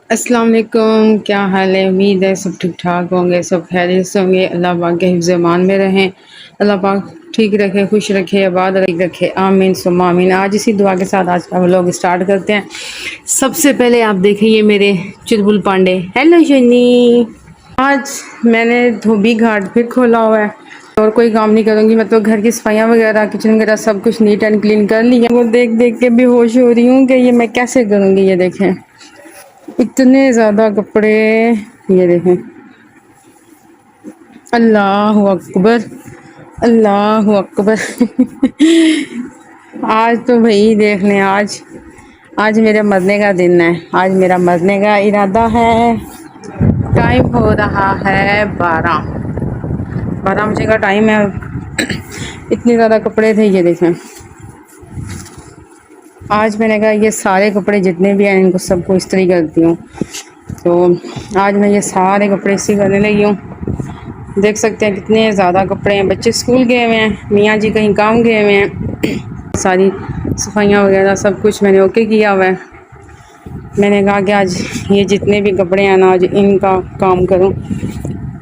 अस्सलाम वालेकुम, क्या हाल है। उम्मीद है सब ठीक ठाक होंगे, सब खैरियत से होंगे। अल्लाह पाक के हिफ्ज़ मान में रहें। अल्लाह पाक ठीक रखे, खुश रखे, आबाद रखे, आमीन सुम्मा आमीन। आज इसी दुआ के साथ आज का व्लॉग स्टार्ट करते हैं। सबसे पहले आप देखेंगे मेरे चुलबुल पांडे। हेलो शनी। आज मैंने धोबी घाट फिर खोला हुआ है और कोई काम नहीं करूँगी। मतलब घर की सफाइयाँ वगैरह, किचन वगैरह सब कुछ नीट एंड क्लीन कर लिया। वो देख देख के बेहोश हो रही हूँ कि ये मैं कैसे करूँगी। ये देखें इतने ज़्यादा कपड़े, ये देखें। अल्लाह अकबर, अल्लाह अकबर। आज तो भाई देख लें, आज आज मेरे मरने का दिन है। आज मेरा मरने का इरादा है। टाइम हो रहा है 12 बजे का टाइम है। इतने ज़्यादा कपड़े थे, ये देखें। आज मैंने कहा ये सारे कपड़े जितने भी हैं इनको सबको इस्त्री करती हूँ। तो आज मैं ये सारे कपड़े इस्त्री करने लगी हूँ। देख सकते हैं कितने ज़्यादा कपड़े हैं। बच्चे स्कूल गए हुए हैं, मियाँ जी कहीं काम गए हुए हैं। सारी सफाइयाँ वगैरह सब कुछ मैंने ओके किया हुआ है। मैंने कहा कि आज ये जितने भी कपड़े हैं ना, आज इनका काम करूँ।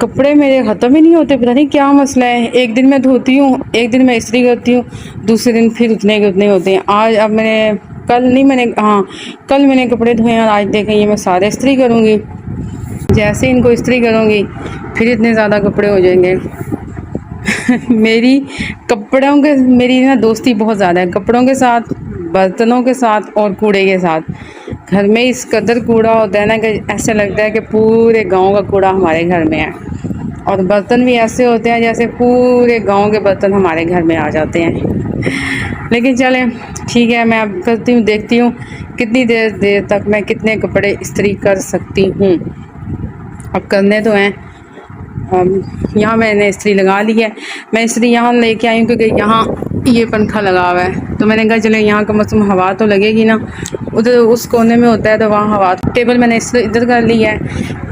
कपड़े मेरे ख़त्म ही नहीं होते, पता नहीं क्या मसला है। एक दिन मैं धोती हूँ, एक दिन मैं इस्त्री करती हूँ, दूसरे दिन फिर उतने के उतने होते हैं। आज अब मैंने कल नहीं, मैंने हाँ कल मैंने कपड़े धोए हैं और आज देखें ये मैं सारे इस्त्री करूँगी। जैसे इनको इस्त्री करूँगी फिर इतने ज़्यादा कपड़े हो जाएंगे। मेरी कपड़ों के मेरी ना दोस्ती बहुत ज़्यादा है, कपड़ों के साथ, बर्तनों के साथ और कूड़े के साथ। घर में इस कदर कूड़ा होता है ना कि ऐसा लगता है कि पूरे गांव का कूड़ा हमारे घर में है। और बर्तन भी ऐसे होते हैं जैसे पूरे गांव के बर्तन हमारे घर में आ जाते हैं। लेकिन चलें ठीक है, मैं अब करती हूँ, देखती हूँ कितनी देर तक मैं कितने कपड़े इस्त्री कर सकती हूँ। अब करने तो हैं। यहाँ मैंने इस्त्री लगा ली है। मैं इस्त्री यहाँ लेके आई हूँ क्योंकि यहाँ ये पंखा लगा हुआ है, तो मैंने कहा चले यहाँ का मौसम हवा तो लगेगी ना। उधर उस कोने में होता है तो वहाँ हवा। टेबल मैंने इधर कर ली है,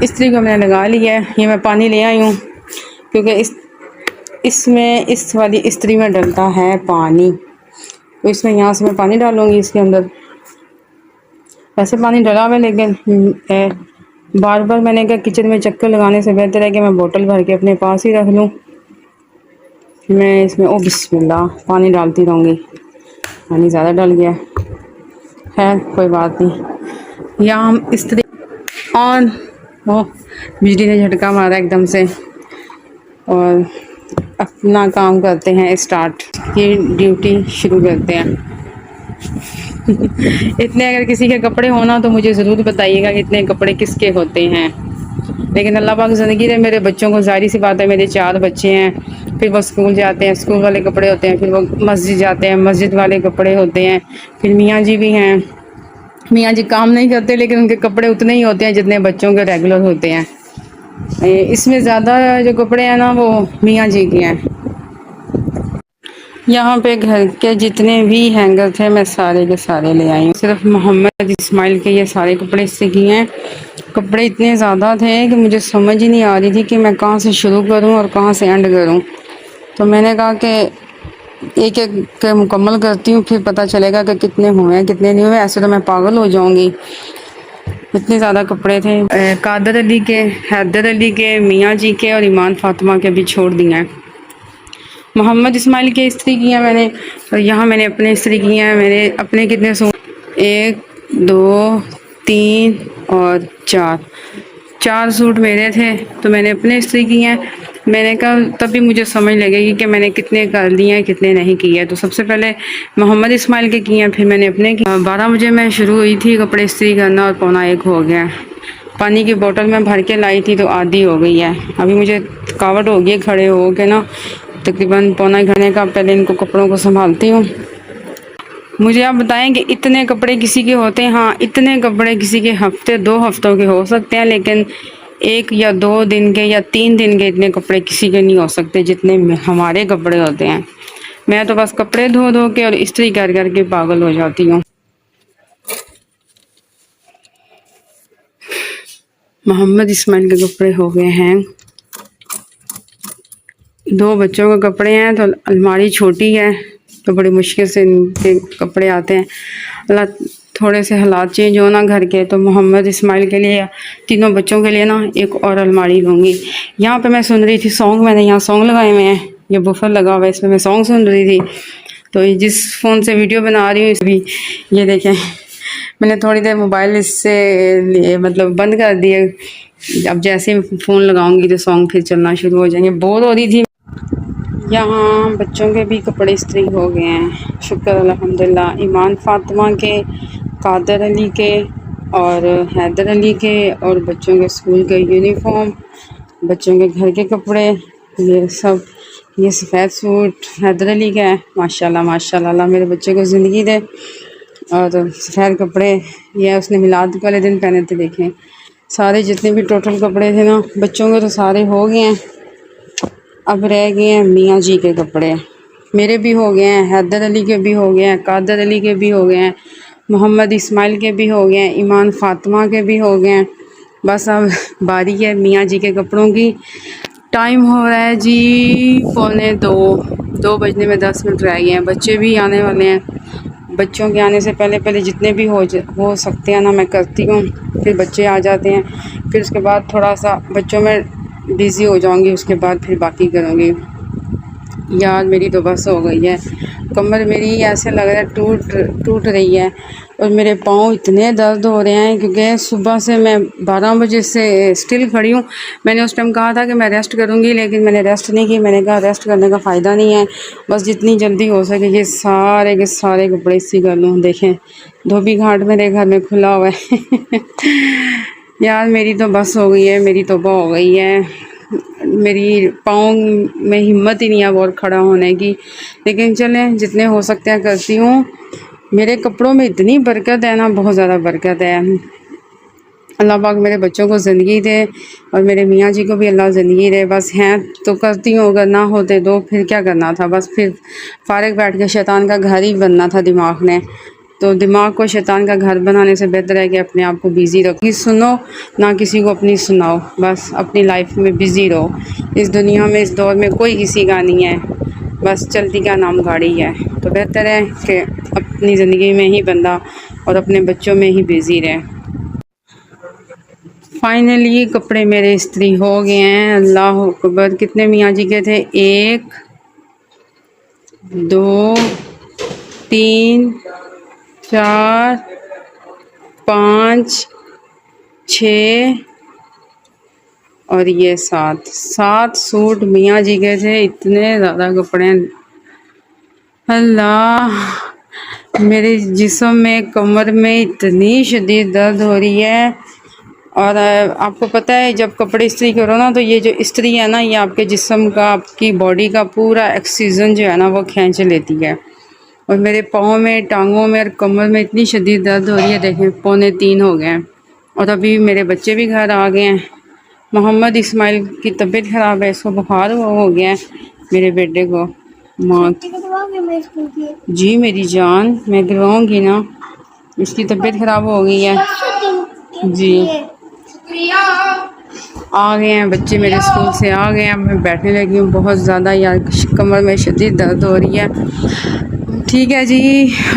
इस्त्री को मैंने लगा ली है। ये मैं पानी ले आई हूँ क्योंकि इसमें इस वाली इस्त्री में डलता है पानी, तो इसमें यहाँ से मैं पानी डालूँगी इसके अंदर। वैसे पानी डला हुआ है लेकिन बार बार मैंने कहा किचन में चक्कर लगाने से बेहतर है कि मैं बोतल भर के अपने पास ही रख लूँ। मैं इसमें ओ बिस्मिल्लाह पानी डालती रहूँगी। पानी ज़्यादा डल गया है, कोई बात नहीं। यहाँ हम इस्त्री ऑन, ओ बिजली ने झटका मारा एकदम से। और अपना काम करते हैं स्टार्ट, ये ड्यूटी शुरू करते हैं। इतने अगर किसी के कपड़े होना तो मुझे ज़रूर बताइएगा कि इतने कपड़े किसके होते हैं। लेकिन अल्लाह पाक ज़िंदगी दे मेरे बच्चों को। ज़ाहिर सी बात है मेरे 4 बच्चे हैं, फिर वो स्कूल जाते हैं, स्कूल वाले कपड़े होते हैं, फिर वो मस्जिद जाते हैं, मस्जिद वाले कपड़े होते हैं, फिर मियाँ जी भी हैं। मियाँ जी काम नहीं करते लेकिन उनके कपड़े उतने ही होते हैं जितने बच्चों के रेगुलर होते हैं। इसमें ज़्यादा जो कपड़े हैं ना वो मियाँ जी के हैं। यहाँ पे घर के जितने भी हैंगर थे मैं सारे के सारे ले आई हूँ। सिर्फ मोहम्मद इस्माइल के ये सारे कपड़े इससे किए हैं। कपड़े इतने ज़्यादा थे कि मुझे समझ ही नहीं आ रही थी कि मैं कहाँ से शुरू करूँ और कहाँ से एंड करूँ। तो मैंने कहा कि एक एक के मुकम्मल करती हूँ, फिर पता चलेगा कि कितने हुए हैं कितने नहीं हुए। ऐसे तो मैं पागल हो जाऊँगी, इतने ज़्यादा कपड़े थे। कादर अली के, हैदर अली के, मियाँ जी के और ईमान फातिमा के भी छोड़ दिए हैं। मोहम्मद इस्माइल के इस्त्री किया मैंने, और यहाँ मैंने अपने इस्त्री किए हैं। मेरे अपने कितने सूट, 1 2 3 और 4 सूट मेरे थे तो मैंने अपने इस्त्री किए हैं। मैंने कहा तभी मुझे समझ लगेगी कि मैंने कितने कर लिए हैं कितने नहीं किए। तो सबसे पहले मोहम्मद इस्माइल के किए हैं, फिर मैंने अपने किए। 12 बजे मैं शुरू हुई थी कपड़े इस्त्री करना और 1:45 हो गया। पानी की बोतल में भर के लाई थी तो आधी हो गई है। अभी मुझे थकावट हो गई खड़े हो के ना, तकरीबन 1:45 घंटे का। पहले इनको कपड़ों को संभालती हूँ। मुझे आप बताएं कि इतने कपड़े किसी के होते हैं? हाँ, इतने कपड़े किसी के हफ्ते 2 हफ्तों के हो सकते हैं, लेकिन 1 या 2 दिन के या 3 दिन के इतने कपड़े किसी के नहीं हो सकते जितने हमारे कपड़े होते हैं। मैं तो बस कपड़े धो धो के और इस्त्री कर कर के पागल हो जाती हूँ। मोहम्मद इस्माइल के कपड़े हो गए हैं। 2 बच्चों के कपड़े हैं तो अलमारी छोटी है तो बड़ी मुश्किल से इनके कपड़े आते हैं। अल्लाह थोड़े से हालात चेंज हो ना घर के, तो मोहम्मद इस्माइल के लिए, तीनों बच्चों के लिए ना एक और अलमारी लूँगी। यहाँ पे मैं सुन रही थी सॉन्ग, मैंने यहाँ सॉन्ग लगाए हुए हैं, ये बफर लगा हुआ है, इसमें मैं सॉन्ग सुन रही थी। तो ये जिस फ़ोन से वीडियो बना रही हूँ इसमें ये देखें, मैंने थोड़ी देर मोबाइल इससे मतलब बंद कर दिए। अब जैसे ही फ़ोन लगाऊंगी तो सॉन्ग फिर चलना शुरू हो जाएंगे। बोर हो रही थी। यहाँ बच्चों के भी कपड़े इस्त्री हो गए हैं, शुक्र अल्हम्दुलिल्लाह। ईमान फातिमा के, कादर अली के और हैदर अली के, और बच्चों के स्कूल के यूनिफॉर्म, बच्चों के घर के कपड़े, ये सब। ये सफ़ेद सूट हैदर अली का है, माशाल्लाह माशाल्लाह, अल्लाह मेरे बच्चे को ज़िंदगी दे। और सफ़ेद कपड़े ये उसने मिलाद वाले दिन पहने थे। देखें सारे जितने भी टोटल कपड़े थे ना बच्चों के, तो सारे हो गए हैं। अब रह गए हैं मियाँ जी के कपड़े। मेरे भी हो गए हैं, हैदर अली के भी हो गए हैं, कादर अली के भी हो गए हैं, मोहम्मद इस्माइल के भी हो गए हैं, ईमान फातिमा के भी हो गए हैं। बस अब बारी है मियाँ जी के कपड़ों की। टाइम हो रहा है जी 2:45, 2 बजने में 10 मिनट रह गए हैं। बच्चे भी आने वाले हैं। बच्चों के आने से पहले पहले जितने भी हो सकते हैं ना मैं करती हूँ। फिर बच्चे आ जाते हैं, फिर उसके बाद थोड़ा सा बच्चों में बिज़ी हो जाऊँगी, उसके बाद फिर बाकी करूँगी। यार मेरी तो बस हो गई है, कमर मेरी ऐसे लग रहा है टूट रही है, और मेरे पाँव इतने दर्द हो रहे हैं क्योंकि सुबह से मैं 12 बजे से स्टिल खड़ी हूँ। मैंने उस टाइम कहा था कि मैं रेस्ट करूँगी, लेकिन मैंने रेस्ट नहीं की। मैंने कहा रेस्ट करने का फ़ायदा नहीं है, बस जितनी जल्दी हो सके ये सारे के सारे कपड़े इस्त्री कर लूँ। देखें धोबी घाट मेरे घर में खुला हुआ है। यार मेरी तो बस हो गई है, मेरी तौबा हो गई है। मेरी पाँव में हिम्मत ही नहीं है और खड़ा होने की, लेकिन चलें जितने हो सकते हैं करती हूँ। मेरे कपड़ों में इतनी बरकत है ना, बहुत ज़्यादा बरकत है। अल्लाह पाक मेरे बच्चों को ज़िंदगी दे और मेरे मियाँ जी को भी अल्लाह ज़िंदगी दे। बस हैं तो करती हूँ, अगर ना होते तो फिर क्या करना था। बस फिर फारिग बैठ के शैतान का घर ही बनना था दिमाग ने। तो दिमाग को शैतान का घर बनाने से बेहतर है कि अपने आप को बिज़ी रखो, सुनो ना किसी को अपनी सुनाओ, बस अपनी लाइफ में बिज़ी रहो। इस दुनिया में, इस दौर में कोई किसी का नहीं है, बस चलती का नाम गाड़ी है। तो बेहतर है कि अपनी ज़िंदगी में ही बंदा और अपने बच्चों में ही बिज़ी रहे। फाइनली कपड़े मेरे इस्त्री हो गए हैं। अल्लाह अकबर। कितने मियाँ जी के थे? 1 2 3 4 5 6 और ये 7 सूट मियाँ जी के थे। इतने ज़्यादा कपड़े, अल्लाह मेरे जिस्म में, कमर में इतनी शदीद दर्द हो रही है। और आपको पता है जब कपड़े इस्त्री करो ना, तो ये जो इस्त्री है ना, ये आपके जिस्म का, आपकी बॉडी का पूरा ऑक्सीजन जो है ना वो खींच लेती है। और मेरे पाँव में, टांगों में और कमर में इतनी शदीद दर्द हो रही है। देखें 2:45 हो गए हैं और अभी मेरे बच्चे भी घर आ गए हैं। मोहम्मद इस्माइल की तबीयत ख़राब है, इसको बुखार हो गया है मेरे बेटे को। माँ जी मेरी जान, मैं करवाऊँगी ना, इसकी तबीयत ख़राब हो गई है जी। आ गए हैं बच्चे मेरे स्कूल से, आ गए हैं। मैं बैठने लगी हूँ, बहुत ज़्यादा यार कमर में शदीद दर्द हो रही है। ठीक है जी,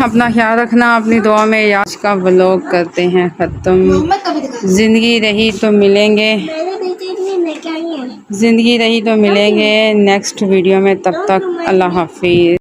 अपना ख्याल रखना, अपनी दुआ में। आज का व्लॉग करते हैं ख़त्म। ज़िंदगी रही तो मिलेंगे, ज़िंदगी रही तो मिलेंगे नेक्स्ट वीडियो में। तब तक अल्लाह हाफिज़।